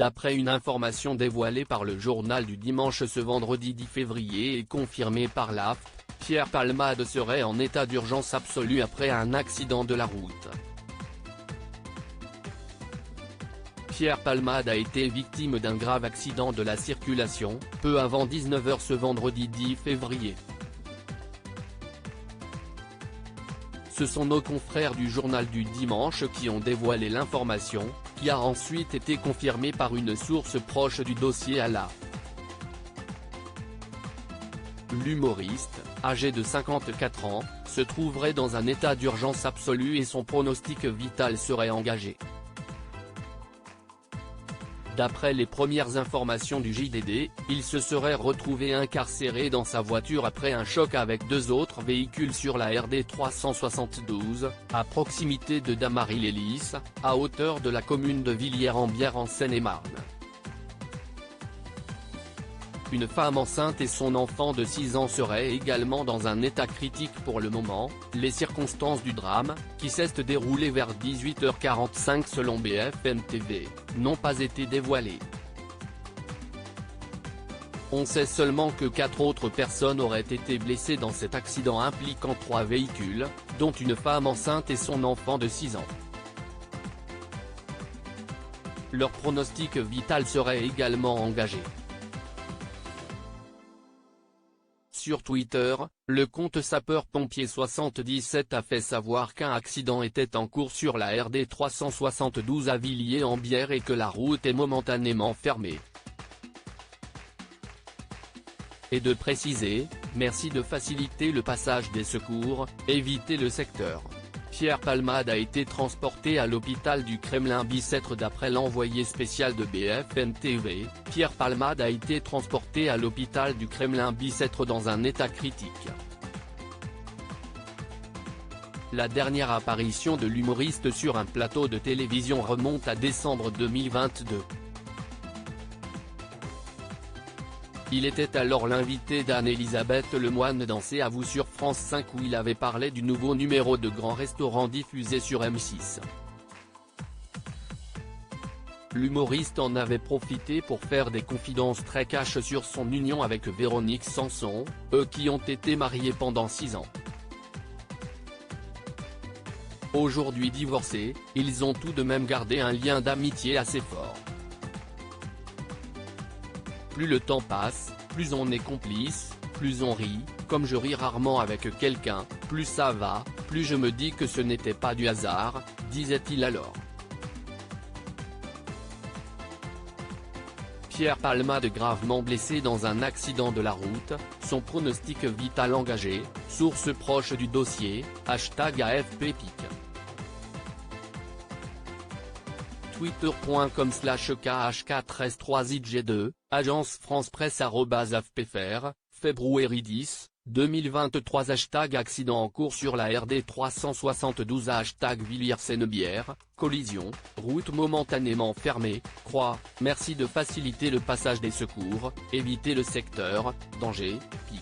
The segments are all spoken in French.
D'après une information dévoilée par le journal du dimanche ce vendredi 10 février et confirmée par l'AFP, Pierre Palmade serait en état d'urgence absolue après un accident de la route. Pierre Palmade a été victime d'un grave accident de la circulation, peu avant 19 h ce vendredi 10 février. Ce sont nos confrères du journal du dimanche qui ont dévoilé l'information, qui a ensuite été confirmée par une source proche du dossier à la. L'humoriste, âgé de 54 ans, se trouverait dans un état d'urgence absolue et son pronostic vital serait engagé. D'après les premières informations du JDD, il se serait retrouvé incarcéré dans sa voiture après un choc avec deux autres véhicules sur la RD 372, à proximité de Damary-lès-Lys, à hauteur de la commune de Villiers-en-Bière en Seine-et-Marne. Une femme enceinte et son enfant de 6 ans seraient également dans un état critique pour le moment. Les circonstances du drame, qui s'est déroulé vers 18h45 selon BFM TV, n'ont pas été dévoilées. On sait seulement que 4 autres personnes auraient été blessées dans cet accident impliquant 3 véhicules, dont une femme enceinte et son enfant de 6 ans. Leur pronostic vital serait également engagé. Sur Twitter, le compte sapeur-pompier 77 a fait savoir qu'un accident était en cours sur la RD 372 à Villiers-en-Bière et que la route est momentanément fermée. Et de préciser, merci de faciliter le passage des secours, évitez le secteur. Pierre Palmade a été transporté à l'hôpital du Kremlin-Bicêtre d'après l'envoyé spécial de BFM TV. Pierre Palmade a été transporté à l'hôpital du Kremlin-Bicêtre dans un état critique. La dernière apparition de l'humoriste sur un plateau de télévision remonte à décembre 2022. Il était alors l'invité d'Anne-Elisabeth Lemoine dans C'est à vous sur France 5 où il avait parlé du nouveau numéro de Grand Restaurant diffusé sur M6. L'humoriste en avait profité pour faire des confidences très cash sur son union avec Véronique Sanson, eux qui ont été mariés pendant 6 ans. Aujourd'hui divorcés, ils ont tout de même gardé un lien d'amitié assez fort. Plus le temps passe, plus on est complice, plus on rit, comme je ris rarement avec quelqu'un, plus ça va, plus je me dis que ce n'était pas du hasard, disait-il alors. Pierre Palmade gravement blessé dans un accident de la route, son pronostic vital engagé, source proche du dossier, #AFPPIC. Twitter.com/KH4S3IG2, Agence France Presse @AFPFR, février 10, 2023 #accident en cours sur la RD 372 #Villiers-en-Bière, collision, route momentanément fermée, merci de faciliter le passage des secours, évitez le secteur, danger, pic.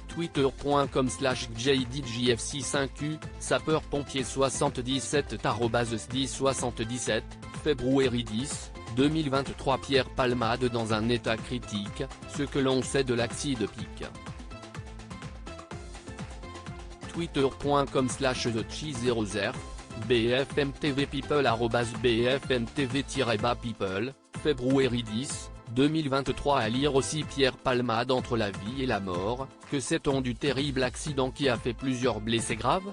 Twitter.com/JDJFC5U, sapeur-pompier 77 @SDI77, février 10, 2023 Pierre Palmade dans un état critique, ce que l'on sait de l'accident de pic. Twitter.com/TheCheese0zer, BFM-TV People @BFM-TV-people, février 10, 2023 à lire aussi Pierre Palmade entre la vie et la mort, que sait-on du terrible accident qui a fait plusieurs blessés graves ?